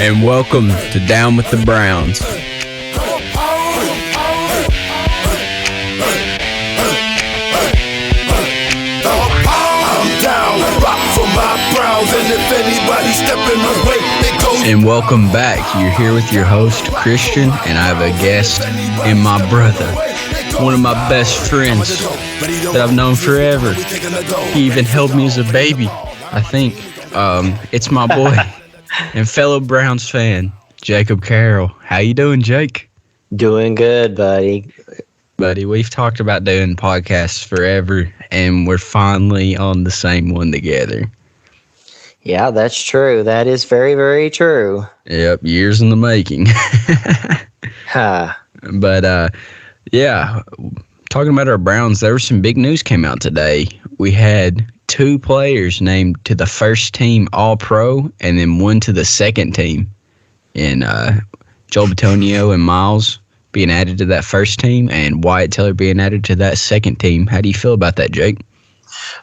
And welcome to Down with the Browns. And welcome back. You're here with your host, Christian, and I have a guest and my brother, one of my best friends that I've known forever. He even held me as a baby, I think. It's my boy and fellow Browns fan, Jacob Carroll. How you doing, Jake? Doing good, buddy. Buddy, we've talked about doing podcasts forever, and we're finally on the same one together. Yeah, that's true. That is very, very true. Yep, years in the making. But, yeah, talking about our Browns, there was some big news came out today. We had 2 players named to the first team All-Pro and then 1 to the second team. And Joel Betonio and Myles being added to that first team and Wyatt Taylor being added to that second team. How do you feel about that, Jake?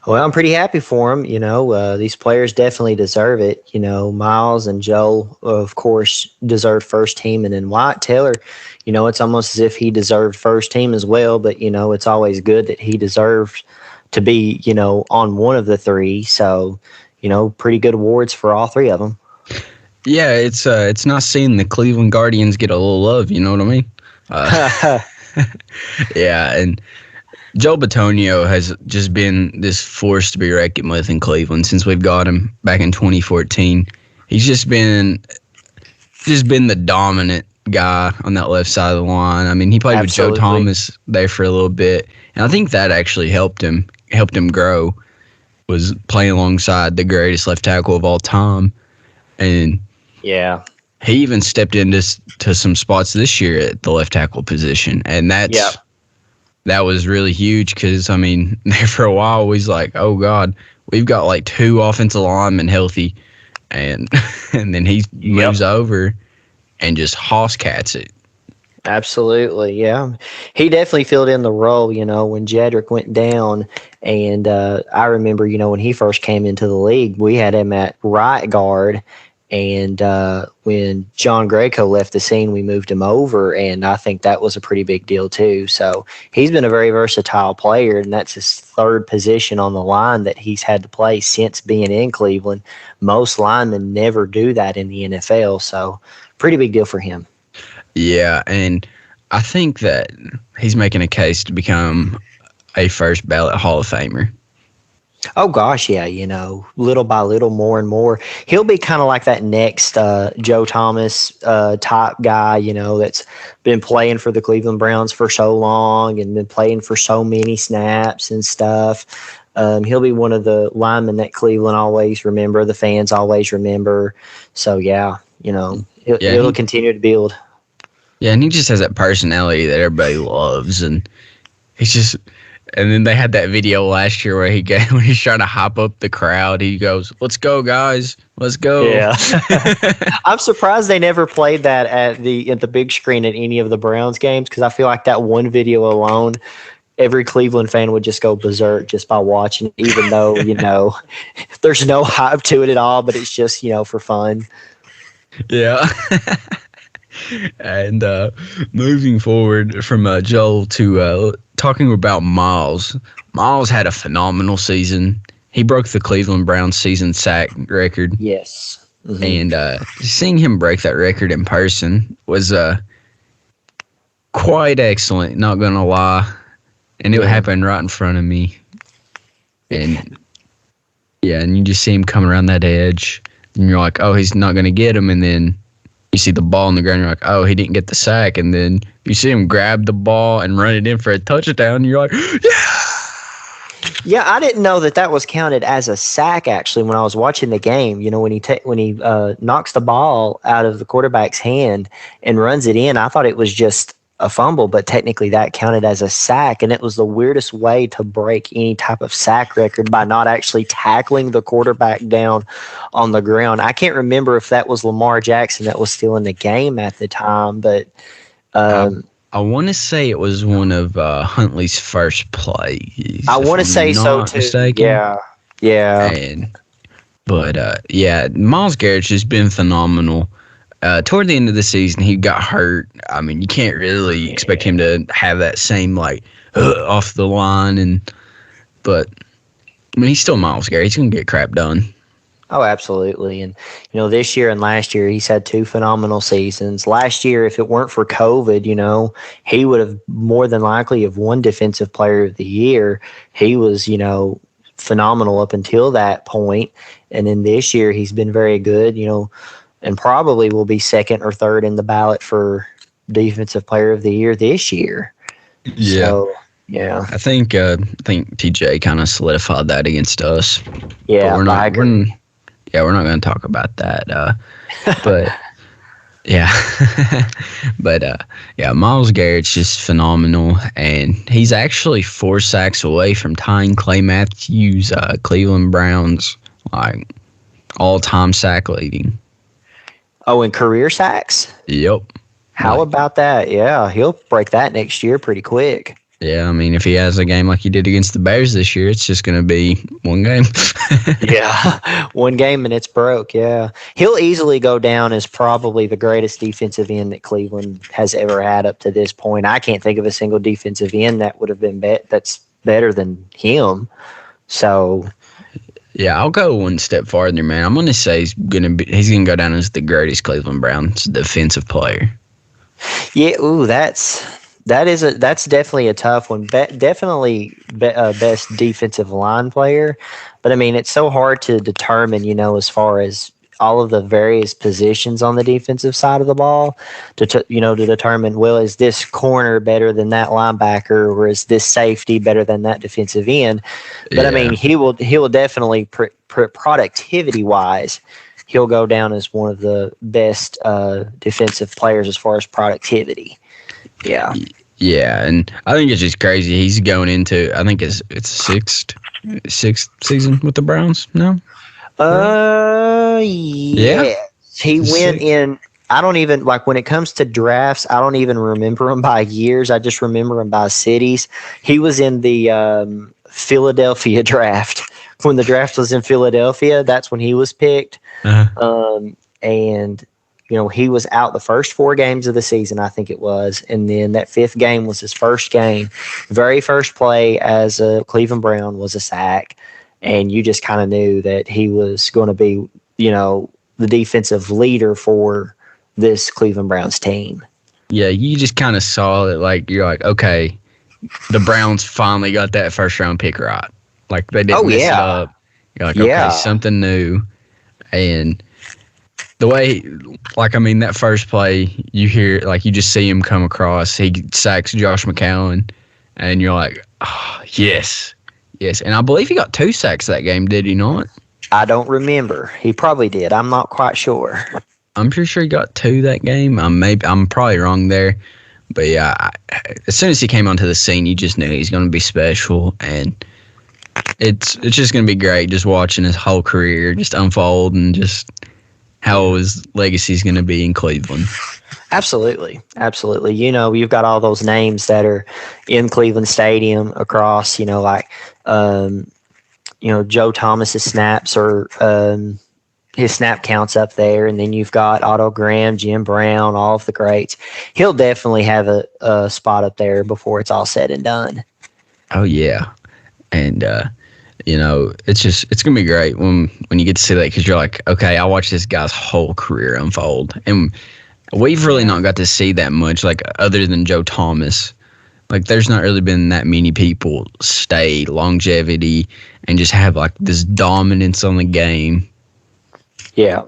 Well, I'm pretty happy for them. You know, these players definitely deserve it. You know, Myles and Joel, of course, deserve first team. And then Wyatt Taylor, you know, it's almost as if he deserved first team as well. But, you know, it's always good that he deserves to be, you know, on one of the 3. So, you know, pretty good awards for all 3 of them. Yeah, it's not seeing the Cleveland Guardians get a little love. You know what I mean? Yeah, and Joel Betonio has just been this force to be reckoned with in Cleveland since we've got him back in 2014. He's just been the dominant guy on that left side of the line. I mean, he played Absolutely. with Joe Thomas there for a little bit, and I think that actually helped him grow, was playing alongside the greatest left tackle of all time. And yeah, he even stepped into some spots this year at the left tackle position, and that was really huge because, I mean, there for a while, we was like, oh, God, we've got like 2 offensive linemen healthy. And then he moves over and just hoss-cats it. Absolutely, yeah. He definitely filled in the role, you know, when Jedrick went down. And I remember, you know, when he first came into the league, we had him at right guard. And when John Greco left the scene, we moved him over, and I think that was a pretty big deal too. So he's been a very versatile player, and that's his 3rd position on the line that he's had to play since being in Cleveland. Most linemen never do that in the NFL, so pretty big deal for him. Yeah, and I think that he's making a case to become a first ballot Hall of Famer. Oh, gosh, yeah, you know, little by little, more and more. He'll be kind of like that next Joe Thomas type guy, you know, that's been playing for the Cleveland Browns for so long and been playing for so many snaps and stuff. He'll be one of the linemen that Cleveland always remember, the fans always remember. So, yeah, you know, it'll continue to build. Yeah, and he just has that personality that everybody loves, and he's just – and then they had that video last year where when he's trying to hop up the crowd, he goes, "Let's go, guys, let's go." Yeah, I'm surprised they never played that at the big screen at any of the Browns games, because I feel like that one video alone, every Cleveland fan would just go berserk just by watching it, even though, you know, there's no hype to it at all, but it's just, you know, for fun. Yeah. And moving forward from Joel to talking about Myles. Myles had a phenomenal season. He broke the Cleveland Browns season sack record. Yes. Mm-hmm. And seeing him break that record in person was quite excellent, not going to lie. And it happened right in front of me. And, yeah, and you just see him come around that edge. And you're like, oh, he's not going to get him. And then you see the ball on the ground, you're like, oh, he didn't get the sack. And then you see him grab the ball and run it in for a touchdown. And you're like, yeah! Yeah, I didn't know that was counted as a sack, actually, when I was watching the game. You know, when he knocks the ball out of the quarterback's hand and runs it in, I thought it was just a fumble, but technically that counted as a sack, and it was the weirdest way to break any type of sack record by not actually tackling the quarterback down on the ground. I can't remember if that was Lamar Jackson that was still in the game at the time, but I want to say it was one of Huntley's first plays. I want to say so too. Mistaken. Yeah. But Myles Garrett's just been phenomenal. toward the end of the season, he got hurt. I mean, you can't really expect him to have that same, like, off the line. But, I mean, he's still Myles Garrett. He's going to get crap done. Oh, absolutely. And, this year and last year, he's had 2 phenomenal seasons. Last year, if it weren't for COVID, he would have more than likely have won Defensive Player of the Year. He was, phenomenal up until that point. And then this year, he's been very good, and probably will be second or third in the ballot for Defensive Player of the Year this year. Yeah. So, yeah. I think TJ kind of solidified that against us. Yeah, I agree. We're not going to talk about that. But yeah, Myles Garrett's just phenomenal, and he's actually 4 sacks away from tying Clay Matthews, Cleveland Browns, like all-time sack leading. Oh, and career sacks? Yep. How about that? Yeah, he'll break that next year pretty quick. Yeah, I mean, if he has a game like he did against the Bears this year, it's just going to be one game. Yeah, one game and it's broke, yeah. He'll easily go down as probably the greatest defensive end that Cleveland has ever had up to this point. I can't think of a single defensive end that would have been that's better than him. So, yeah, I'll go one step farther, man. I'm going to say he's going to go down as the greatest Cleveland Browns defensive player. Yeah, that's definitely a tough one. Definitely best defensive line player, but I mean it's so hard to determine. As far as all of the various positions on the defensive side of the ball, to determine, well, is this corner better than that linebacker, or is this safety better than that defensive end? But I mean, he will definitely productivity wise, he'll go down as one of the best defensive players as far as productivity. Yeah. Yeah, and I think it's just crazy. He's going into, I think it's sixth season with the Browns. No. Yeah. He went in. I don't even when it comes to drafts. I don't even remember him by years. I just remember him by cities. He was in the Philadelphia draft. When the draft was in Philadelphia, that's when he was picked. And he was out the first 4 games of the season, I think it was. And then that 5th game was his first game. Very first play as a Cleveland Brown was a sack. And you just kind of knew that he was going to be, the defensive leader for this Cleveland Browns team. Yeah, you just kind of saw it. You're like, okay, the Browns finally got that first-round pick right. Like, they didn't mess it up. You're like, okay, something new. And the way, that first play, you hear, you just see him come across. He sacks Josh McCown, and you're like, oh, yes. And I believe he got 2 sacks that game, did he not? I don't remember. He probably did. I'm not quite sure. I'm pretty sure he got 2 that game. I'm probably wrong there. But, yeah, as soon as he came onto the scene, you just knew he's going to be special. And it's just going to be great just watching his whole career just unfold and just how his legacy is going to be in Cleveland. Absolutely. You've got all those names that are in Cleveland Stadium across, Joe Thomas's snaps or his snap counts up there. And then you've got Otto Graham, Jim Brown, all of the greats. He'll definitely have a spot up there before it's all said and done. Oh, yeah. And, it's going to be great when you get to see that, because you're like, okay, I watched this guy's whole career unfold. And we've really not got to see that much, other than Joe Thomas. There's not really been that many people stay longevity and just have, this dominance on the game. Yeah.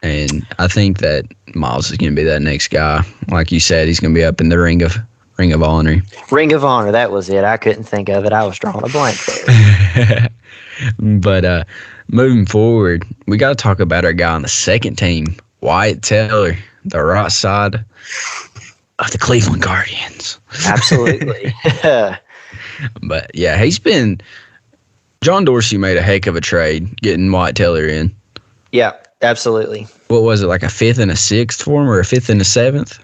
And I think that Myles is going to be that next guy. Like you said, he's going to be up in the Ring of Honor. Ring of Honor, that was it. I couldn't think of it. I was drawing a blank there. But moving forward, we got to talk about our guy on the second team, Wyatt Taylor, the right side of the Cleveland Guardians. Absolutely. But, yeah, John Dorsey made a heck of a trade getting Wyatt Taylor in. Yeah, absolutely. What was it, a 5th and a 6th for him, or a 5th and a 7th?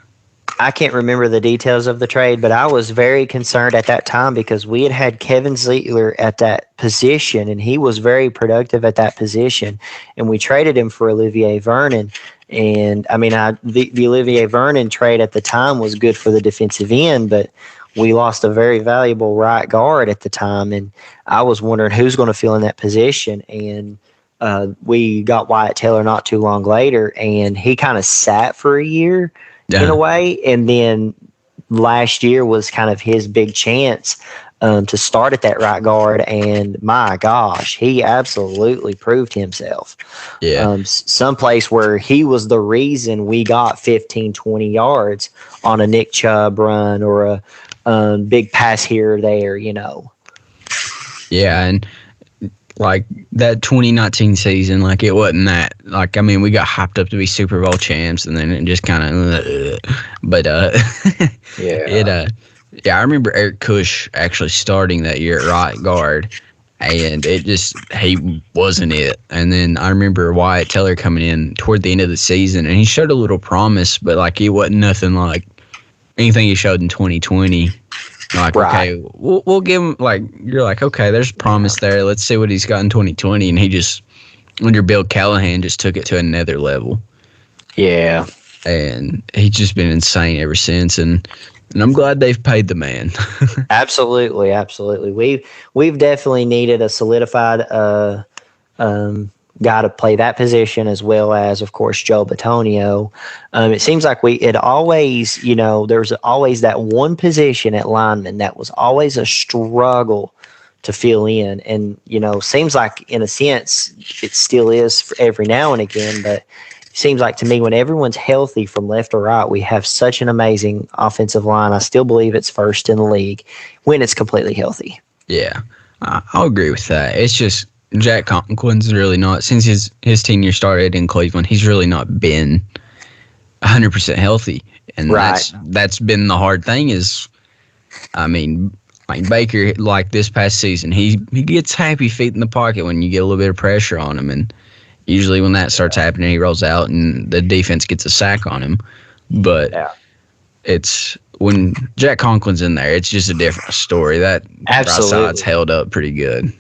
I can't remember the details of the trade, but I was very concerned at that time because we had Kevin Zeitler at that position, and he was very productive at that position. And we traded him for Olivier Vernon. And I mean, the Olivier Vernon trade at the time was good for the defensive end, but we lost a very valuable right guard at the time. And I was wondering who's going to fill in that position. And we got Wyatt Taylor not too long later, and he kind of sat for a year in a way. And then last year was kind of his big chance to start at that right guard. And my gosh, he absolutely proved himself. Yeah. Someplace where he was the reason we got 15, 20 yards on a Nick Chubb run or a big pass here or there, you know. Yeah, and like that 2019 season, like it wasn't that. Like, I mean, we got hyped up to be Super Bowl champs, and then it just kind of. But yeah, yeah, I remember Eric Cush actually starting that year at right guard, and he wasn't it. And then I remember Wyatt Taylor coming in toward the end of the season, and he showed a little promise, but like it wasn't nothing like anything he showed in 2020. Like, right. Okay, we'll give him, like, you're like, okay, there's promise there. Let's see what he's got in 2020. And he just, under Bill Callahan, just took it to another level. Yeah. And he's just been insane ever since. And I'm glad they've paid the man. Absolutely, absolutely. We've definitely needed a solidified guy to play that position, as well as, of course, Joe Betonio. It seems like it always, there's always that one position at lineman that was always a struggle to fill in. And, seems like in a sense it still is for every now and again, but it seems like to me when everyone's healthy from left to right, we have such an amazing offensive line. I still believe it's first in the league when it's completely healthy. Yeah, I'll agree with that. It's just, Jack Conklin's really not, since his tenure started in Cleveland, he's really not been 100% healthy. And right. that's been the hard thing is, I mean, like Baker, like this past season, he gets happy feet in the pocket when you get a little bit of pressure on him. And usually when that starts happening, he rolls out and the defense gets a sack on him. But it's when Jack Conklin's in there, it's just a different story. That right side's held up pretty good.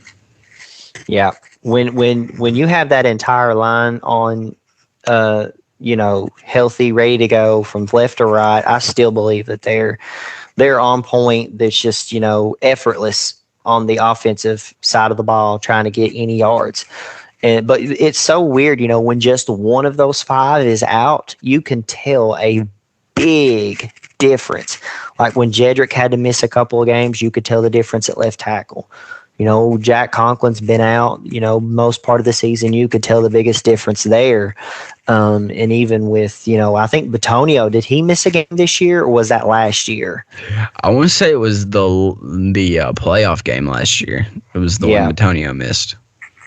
Yeah, when you have that entire line on, healthy, ready to go from left to right, I still believe that they're on point. That's just effortless on the offensive side of the ball, trying to get any yards. But it's so weird, when just one of those five is out, you can tell a big difference. Like when Jedrick had to miss a couple of games, you could tell the difference at left tackle. Jack Conklin's been out, most part of the season. You could tell the biggest difference there. And even with, I think Bitonio, did he miss a game this year or was that last year? I want to say it was the playoff game last year. It was the one Bitonio missed.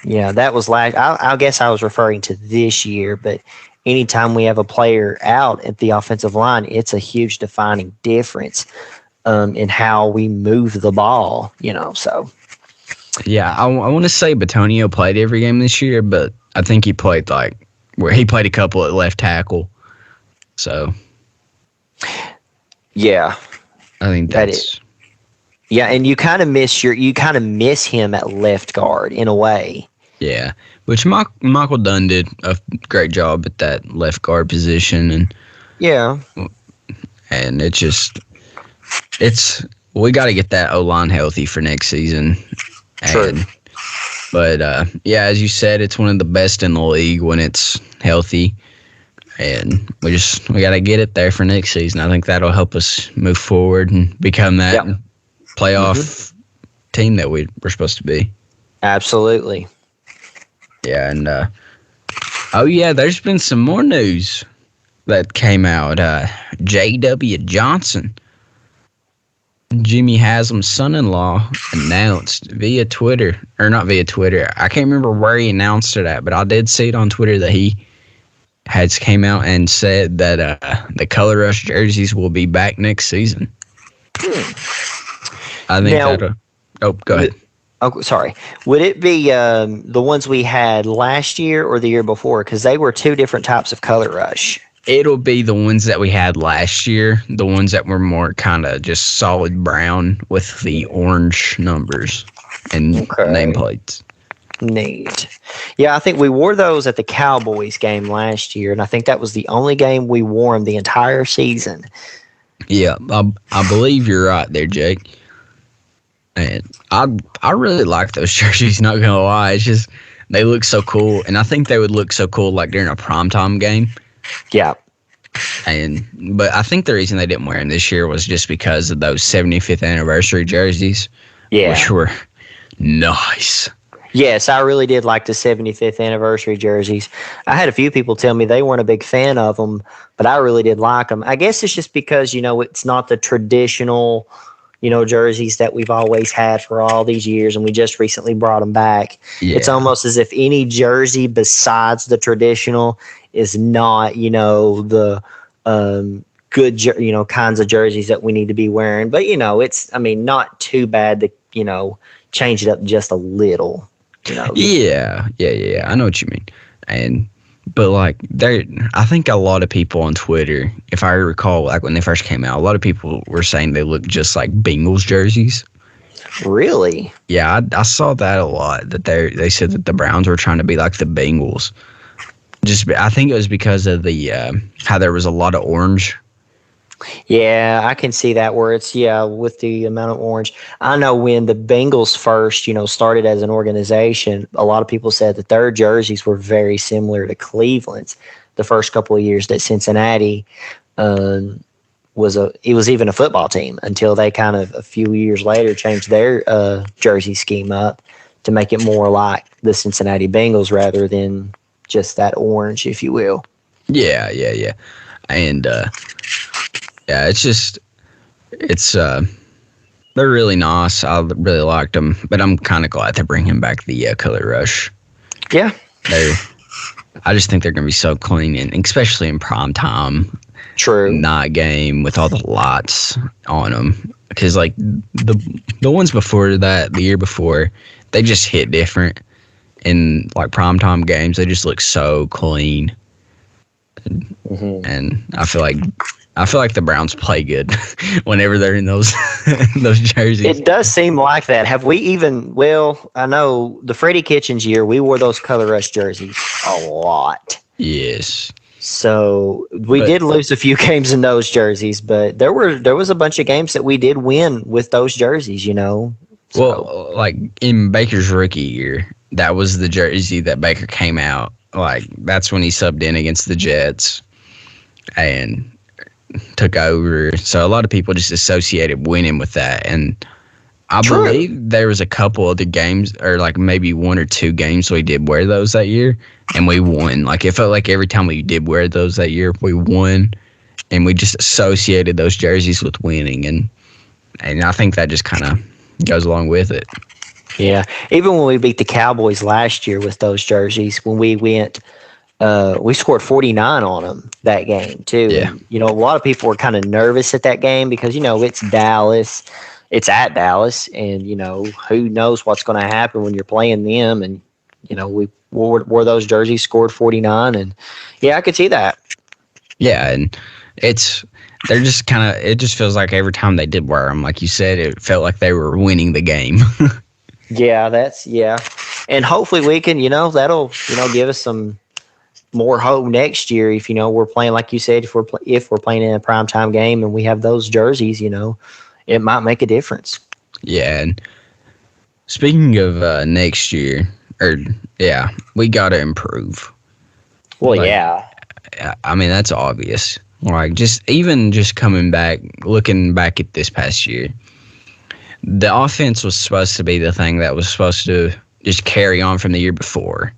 Yeah, that was last. I guess I was referring to this year, but anytime we have a player out at the offensive line, it's a huge defining difference in how we move the ball, so. Yeah, I want to say Betonio played every game this year, but I think he played he played a couple at left tackle. So, yeah, I think that's yeah, and you kind of miss him at left guard in a way. Yeah, which Michael Dunn did a great job at that left guard position, and we got to get that O-line healthy for next season. True. But as you said, it's one of the best in the league when it's healthy, and we got to get it there for next season. I think that'll help us move forward and become that playoff team that we're supposed to be. Absolutely. Yeah, and there's been some more news that came out. J.W. Johnson, Jimmy Haslam's son-in-law, announced via Twitter, or not via Twitter. I can't remember where he announced it at, but I did see it on Twitter that he has came out and said that the Color Rush jerseys will be back next season. I think that'll. Oh, go ahead. Oh, sorry. Would it be the ones we had last year or the year before? Because they were two different types of Color Rush. It'll be the ones that we had last year, the ones that were more kind of just solid brown with the orange numbers and nameplates. Neat. Yeah, I think we wore those at the Cowboys game last year, and I think that was the only game we wore them the entire season. Yeah, I believe you're right there, Jake. And I really like those jerseys, not going to lie. It's just they look so cool, and I think they would look so cool like during a primetime game. Yeah. But I think the reason they didn't wear them this year was just because of those 75th anniversary jerseys, which were nice. Yes, I really did like the 75th anniversary jerseys. I had a few people tell me they weren't a big fan of them, but I really did like them. I guess it's just because, it's not the traditional, jerseys that we've always had for all these years, and we just recently brought them back. Yeah. It's almost as if any jersey besides the traditional is not, the good, kinds of jerseys that we need to be wearing. But, it's, not too bad to, change it up just a little. Yeah. I know what you mean. But I think a lot of people on Twitter, if I recall, like when they first came out, a lot of people were saying they look just like Bengals jerseys. Really? Yeah, I saw that a lot. That they said that the Browns were trying to be like the Bengals. I think it was because of the how there was a lot of orange. Yeah, I can see that where it's, with the amount of orange. I know when the Bengals first, started as an organization, a lot of people said that their jerseys were very similar to Cleveland's the first couple of years that Cincinnati was even a football team until they kind of a few years later changed their jersey scheme up to make it more like the Cincinnati Bengals rather than just that orange, if you will. Yeah. And yeah, they're really nice. I really liked them, but I'm kind of glad to bring him back the Color Rush. Yeah. I just think they're going to be so clean, and especially in prime time. True. Night game with all the lights on them. Because, the ones before that, the year before, they just hit different. In, primetime games, they just look so clean. And I feel like the Browns play good whenever they're in those jerseys. It does seem like that. Have we even? Well, I know the Freddie Kitchens year we wore those Color Rush jerseys a lot. Yes. So we did lose a few games in those jerseys, but there was a bunch of games that we did win with those jerseys. So. Well, in Baker's rookie year, that was the jersey that Baker came out. That's when he subbed in against the Jets and took over. So a lot of people just associated winning with that. And I believe there was a couple of the games, or maybe one or two games we did wear those that year, and we won. It felt like every time we did wear those that year, we won. And we just associated those jerseys with winning. And I think that just kind of goes along with it. Yeah. Even when we beat the Cowboys last year with those jerseys, when we went, we scored 49 on them that game too. Yeah. And, a lot of people were kind of nervous at that game because, it's Dallas. It's at Dallas. And, who knows what's going to happen when you're playing them. And, we wore those jerseys, scored 49. And, yeah, I could see that. Yeah, and they're just it just feels like every time they did wear them, like you said, it felt like they were winning the game. Yeah. And hopefully we can, that'll, give us some more hope next year if, we're playing, like you said, if we're playing in a primetime game and we have those jerseys, it might make a difference. Yeah. And speaking of next year, we got to improve. Well, yeah. I mean, that's obvious. Just coming back, looking back at this past year, the offense was supposed to be the thing that was supposed to just carry on from the year before.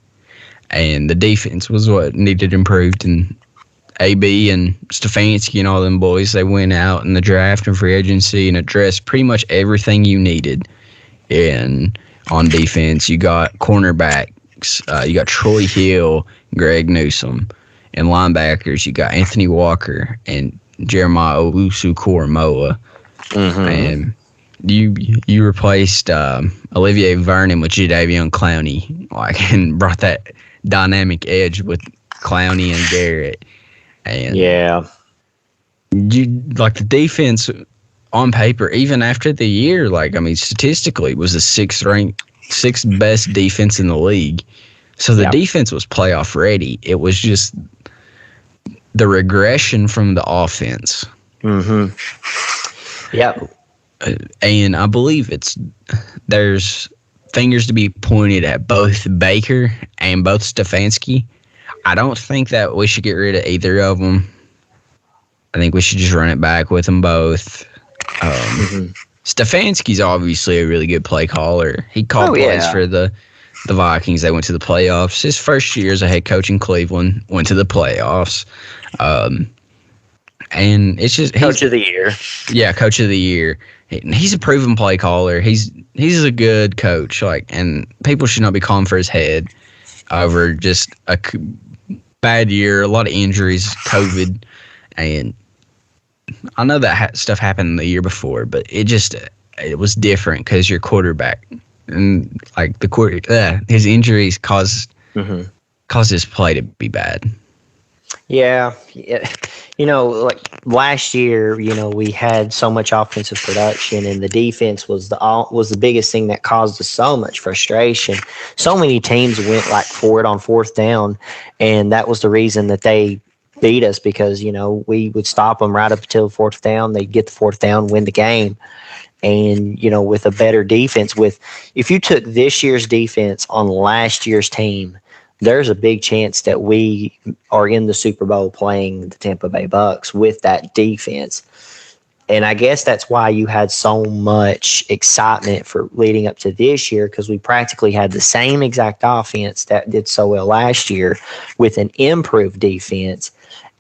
And the defense was what needed improved. And AB and Stefanski and all them boys, they went out in the draft and free agency and addressed pretty much everything you needed. And on defense, you got cornerbacks, you got Troy Hill, Greg Newsome. And linebackers, you got Anthony Walker and Jeremiah Owusu-Koramoah. And you replaced Olivier Vernon with Jadeveon Clowney, and brought that dynamic edge with Clowney and Garrett. And like the defense on paper, even after the year, statistically, was the sixth best defense in the league. So the defense was playoff ready. It was just the regression from the offense. Mm-hmm. Yep. And I believe there's fingers to be pointed at both Baker and both Stefanski. I don't think that we should get rid of either of them. I think we should just run it back with them both. Stefanski's obviously a really good play caller. He called plays for the Vikings. They went to the playoffs. His first year as a head coach in Cleveland went to the playoffs. And it's just coach of the year. Yeah, coach of the year. He's a proven play caller. He's a good coach. And people should not be calling for his head over just a bad year, a lot of injuries, COVID, and I know that stuff happened the year before, but it was different because your quarterback and his injuries caused his play to be bad. Yeah. Last year, we had so much offensive production, and the defense was the biggest thing that caused us so much frustration. So many teams went for it on fourth down, and that was the reason that they beat us, because we would stop them right up until fourth down. They'd get the fourth down, win the game. And with a better defense, if you took this year's defense on last year's team, there's a big chance that we are in the Super Bowl playing the Tampa Bay Bucks with that defense. And I guess that's why you had so much excitement for leading up to this year, because we practically had the same exact offense that did so well last year with an improved defense.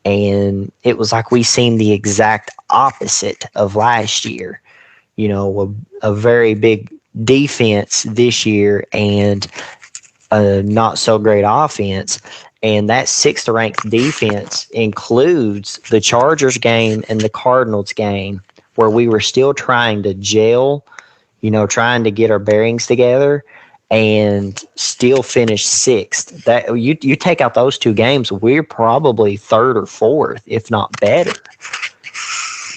And it was like we seen the exact opposite of last year. A very big defense this year and a not so great offense. And that sixth ranked defense includes the Chargers game and the Cardinals game, where we were still trying to gel, trying to get our bearings together, and still finish sixth. That you take out those two games, we're probably third or fourth, if not better.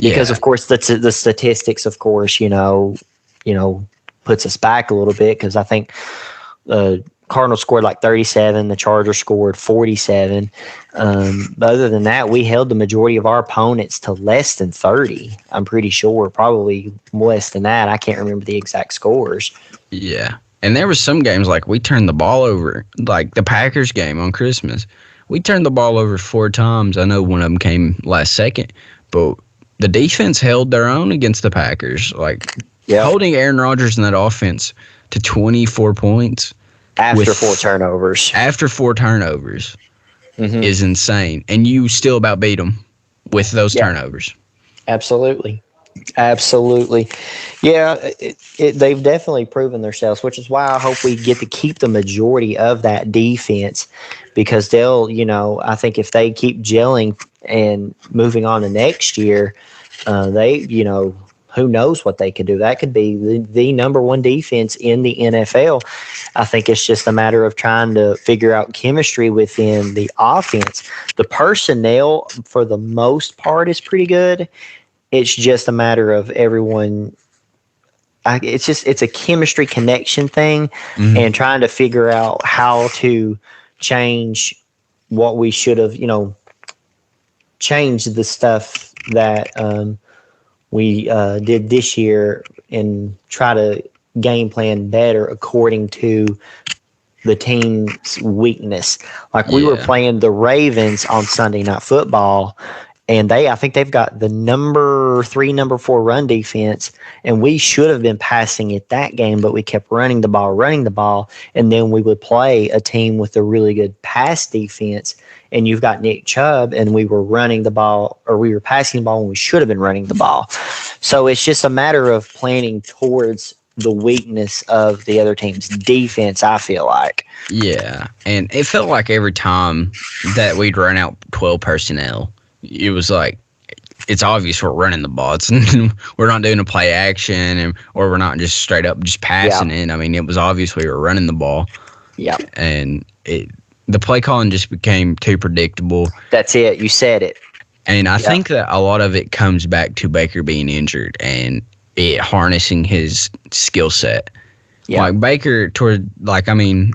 Because of course the statistics, of course, puts us back a little bit, because I think Cardinals scored 37, the Chargers scored 47. But other than that, we held the majority of our opponents to less than 30. I'm pretty sure, probably less than that. I can't remember the exact scores. Yeah. And there were some games we turned the ball over, like the Packers game on Christmas. We turned the ball over 4 times. I know one of them came last second, but the defense held their own against the Packers. Holding Aaron Rodgers in that offense to 24 points. After 4 turnovers. After 4 turnovers is insane. And you still about beat them with those turnovers. Absolutely. Yeah, they've definitely proven themselves, which is why I hope we get to keep the majority of that defense, because they'll, I think if they keep gelling and moving on to next year, they, who knows what they could do. That could be the number one defense in the NFL. I think it's just a matter of trying to figure out chemistry within the offense. The personnel, for the most part, is pretty good. It's just a matter of everyone. It's a chemistry connection thing, and trying to figure out how to change what we should have, change the stuff that we did this year and try to game plan better according to the team's weakness. We were playing the Ravens on Sunday Night Football, and I think they've got the number 3, number 4 run defense, and we should have been passing it that game, but we kept running the ball, and then we would play a team with a really good pass defense, and you've got Nick Chubb, and we were running the ball, or we were passing the ball when we should have been running the ball. So it's just a matter of planning towards the weakness of the other team's defense, I feel like. Yeah, and it felt like every time that we'd run out 12 personnel, it was it's obvious we're running the ball. We're not doing a play action, or we're not just straight up just passing it. I mean, it was obvious we were running the ball. Yeah. And the play calling just became too predictable. That's it. You said it. And I think that a lot of it comes back to Baker being injured and it harnessing his skill set. Yeah. Like Baker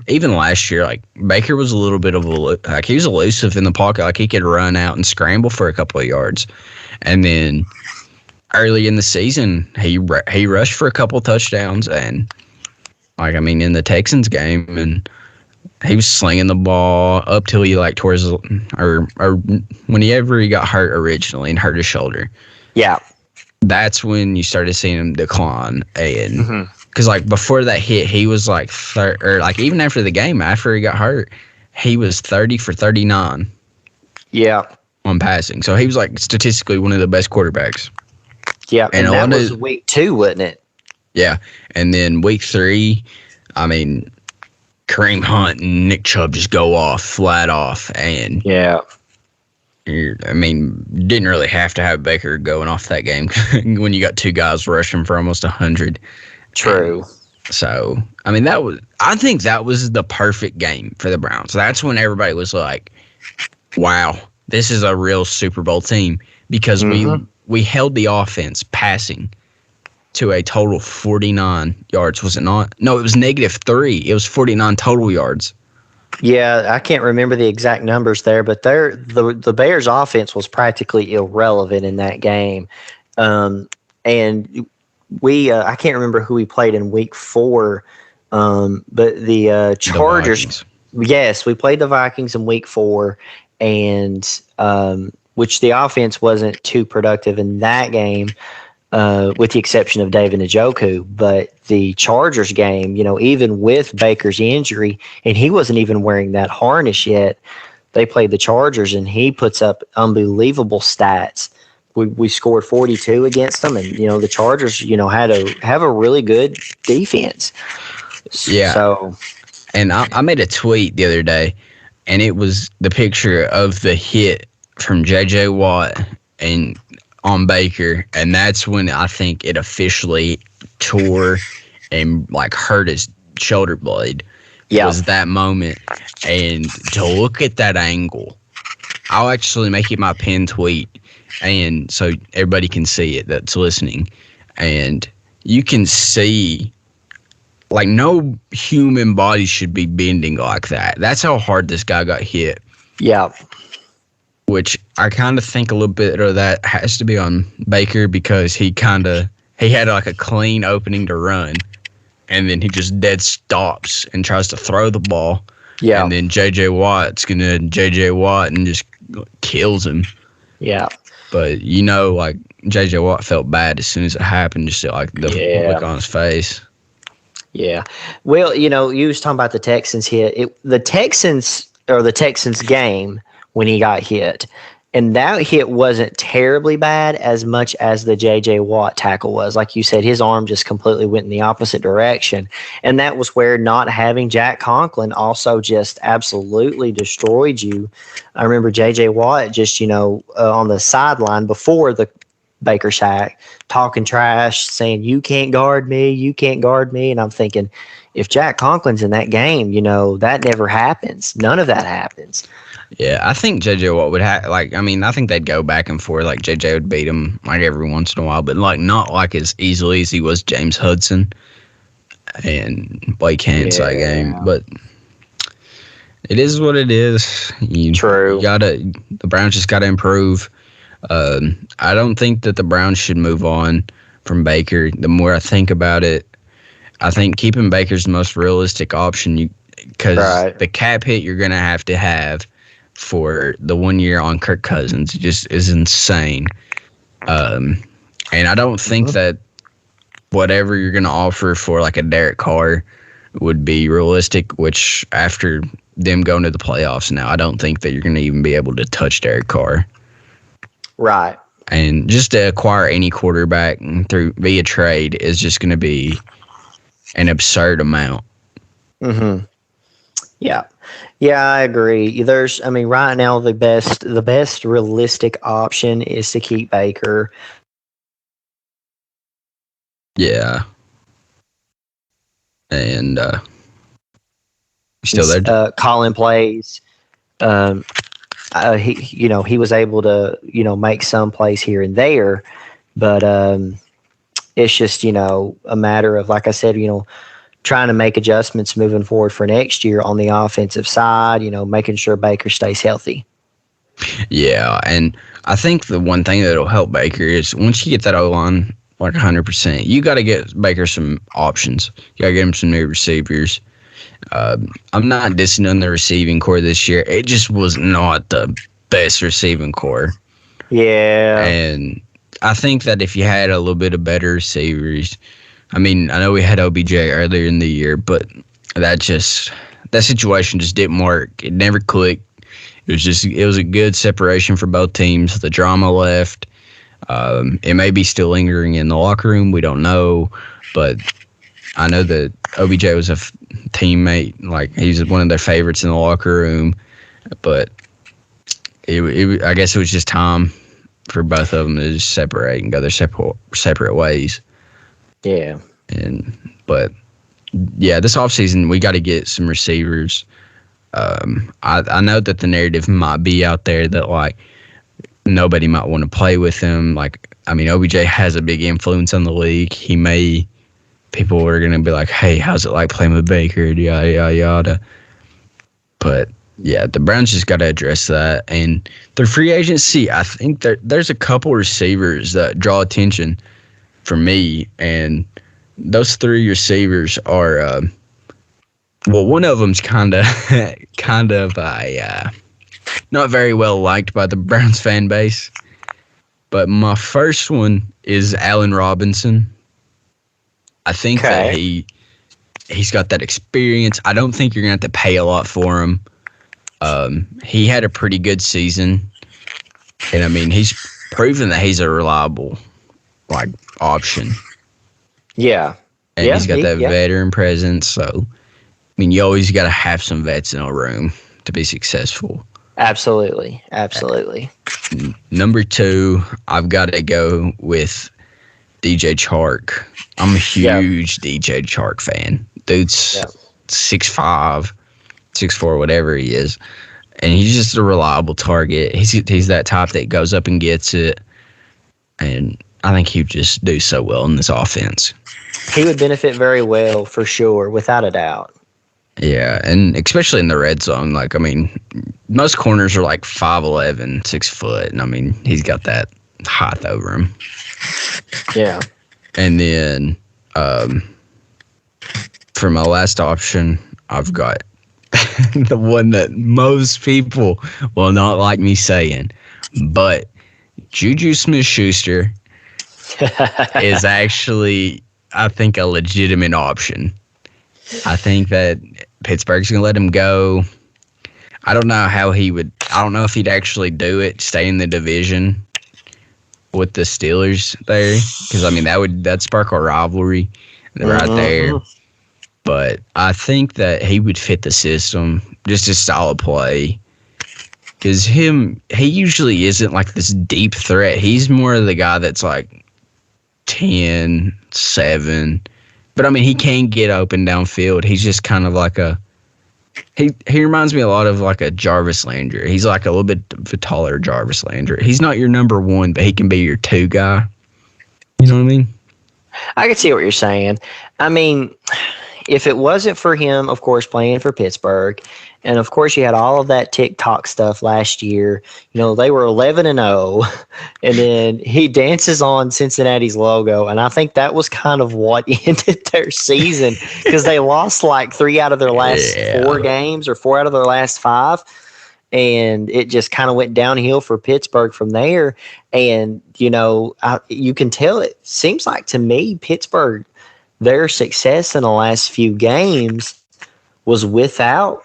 even last year, like Baker was a little bit of he was elusive in the pocket. Like he could run out and scramble for a couple of yards. And then early in the season, he rushed for a couple of touchdowns. And in the Texans game, and he was slinging the ball up till he tore his, or whenever he got hurt originally and hurt his shoulder. Yeah. That's when you started seeing him decline. And because before that hit, he was even after the game, after he got hurt, he was 30 for 39. Yeah. On passing. So he was statistically one of the best quarterbacks. Yeah. And that was week 2, wasn't it? Yeah. And then week 3, Kareem Hunt and Nick Chubb just go off, flat off. And yeah. Didn't really have to have Baker going off that game when you got 2 guys rushing for almost 100. True. And so, I think that was the perfect game for the Browns. That's when everybody was like, wow, this is a real Super Bowl team because we held the offense passing to a total of 49 yards, was it not? No, it was -3. It was 49 total yards. Yeah, I can't remember the exact numbers there, but the Bears' offense was practically irrelevant in that game. And I can't remember who we played in week 4, but the Chargers. Yes, we played the Vikings in week 4, and which the offense wasn't too productive in that game. With the exception of David Njoku. But the Chargers game, even with Baker's injury, and he wasn't even wearing that harness yet, they played the Chargers, and he puts up unbelievable stats. We scored 42 against them, and, the Chargers, have a really good defense. Yeah. So, and I made a tweet the other day, and it was the picture of the hit from J.J. Watt and on Baker, and that's when I think it officially tore and hurt his shoulder blade. Yeah. Was that moment. And to look at that angle, I'll actually make it my pinned tweet, and so everybody can see it that's listening. And you can see no human body should be bending like that. That's how hard this guy got hit. Yeah. Which I kind of think a little bit of that has to be on Baker because he had a clean opening to run, and then he just dead stops and tries to throw the ball. Yeah. And then J.J. Watt's going to J.J. Watt and just kills him. Yeah. But, J.J. Watt felt bad as soon as it happened, just the look on his face. Yeah. Well, you was talking about the Texans hit. The Texans game when he got hit. And that hit wasn't terribly bad as much as the J.J. Watt tackle was. Like you said, his arm just completely went in the opposite direction. And that was where not having Jack Conklin also just absolutely destroyed you. I remember J.J. Watt just, on the sideline before the Baker sack, talking trash, saying, you can't guard me, you can't guard me. And I'm thinking, if Jack Conklin's in that game, that never happens. None of that happens. Yeah, I think J.J. Watt would have, I think they'd go back and forth. J.J. would beat him, every once in a while, but, not, as easily as he was James Hudson and Blake Hance that game. But it is what it is. True. The Browns just got to improve. I don't think that the Browns should move on from Baker. The more I think about it, I think keeping Baker's the most realistic option because the cap hit you're going to have for the 1 year on Kirk Cousins just is insane. And I don't think that whatever you're going to offer for a Derek Carr would be realistic, which after them going to the playoffs now, I don't think that you're going to even be able to touch Derek Carr. Right. And just to acquire any quarterback via trade is just going to be an absurd amount. Mm-hmm. Yeah. Yeah, I agree. Right now the best realistic option is to keep Baker. Yeah. And still there? Colin plays. he was able to, make some plays here and there, but it's just, a matter of, like I said, trying to make adjustments moving forward for next year on the offensive side, making sure Baker stays healthy. Yeah, and I think the one thing that'll help Baker is once you get that O-line like 100%, you got to get Baker some options. You got to get him some new receivers. I'm not dissing on the receiving core this year. It just was not the best receiving core. Yeah. And I think that if you had a little bit of better receivers, I mean, I know we had OBJ earlier in the year, but that situation just didn't work. It never clicked. It was a good separation for both teams. The drama left. It may be still lingering in the locker room. We don't know, but I know that OBJ was a teammate. Like, he's one of their favorites in the locker room, but I guess it was just time for both of them to just separate and go their separate ways. Yeah. But this offseason we got to get some receivers. I know that the narrative might be out there that like nobody might want to play with him. Like, I mean, OBJ has a big influence on the league. People are gonna be like, "Hey, how's it like playing with Baker?" Yada yada yada. But yeah, the Browns just got to address that. And their free agency, I think there's a couple receivers that draw attention for me, and those three receivers are, one of them's kind of not very well liked by the Browns fan base. But my first one is Allen Robinson. I think that he's got that experience. I don't think you're gonna have to pay a lot for him. He had a pretty good season, and I mean, he's proven that he's a reliable option. Yeah, and he's got that veteran presence. So, I mean, you always got to have some vets in a room to be successful. Absolutely. Number 2, I've got to go with DJ Chark. I'm a huge DJ Chark fan. Dude's 6'5", 6'4", whatever he is, and he's just a reliable target. He's that type that goes up and gets it, and I think he'd just do so well in this offense. He would benefit very well, for sure, without a doubt. Yeah, and especially in the red zone. Like, I mean, most corners are like 5'11", 6 foot, and I mean, he's got that height over him. Yeah. And then for my last option, I've got the one that most people will not like me saying, but Juju Smith-Schuster is actually, I think, a legitimate option. I think that Pittsburgh's going to let him go. I don't know how he would. I don't know if he'd actually do it, stay in the division with the Steelers there, because I mean that'd spark a rivalry right there. But I think that he would fit the system, just his style of play. Because he usually isn't like this deep threat. He's more of the guy that's like 10, 7. But I mean, he can get open downfield. He's just kind of like he reminds me a lot of like a Jarvis Landry. He's like a little bit taller Jarvis Landry. He's not your number 1, but he can be your 2 guy. You know what I mean? I can see what you're saying. I mean, if it wasn't for him, of course, playing for Pittsburgh, and of course you had all of that TikTok stuff last year. You know, they were 11-0, and then he dances on Cincinnati's logo, and I think that was kind of what ended their season, because they lost like 3 out of their last 4 games or 4 out of their last 5, and it just kind of went downhill for Pittsburgh from there. And you know, you can tell, it seems like to me Pittsburgh, their success in the last few games was without,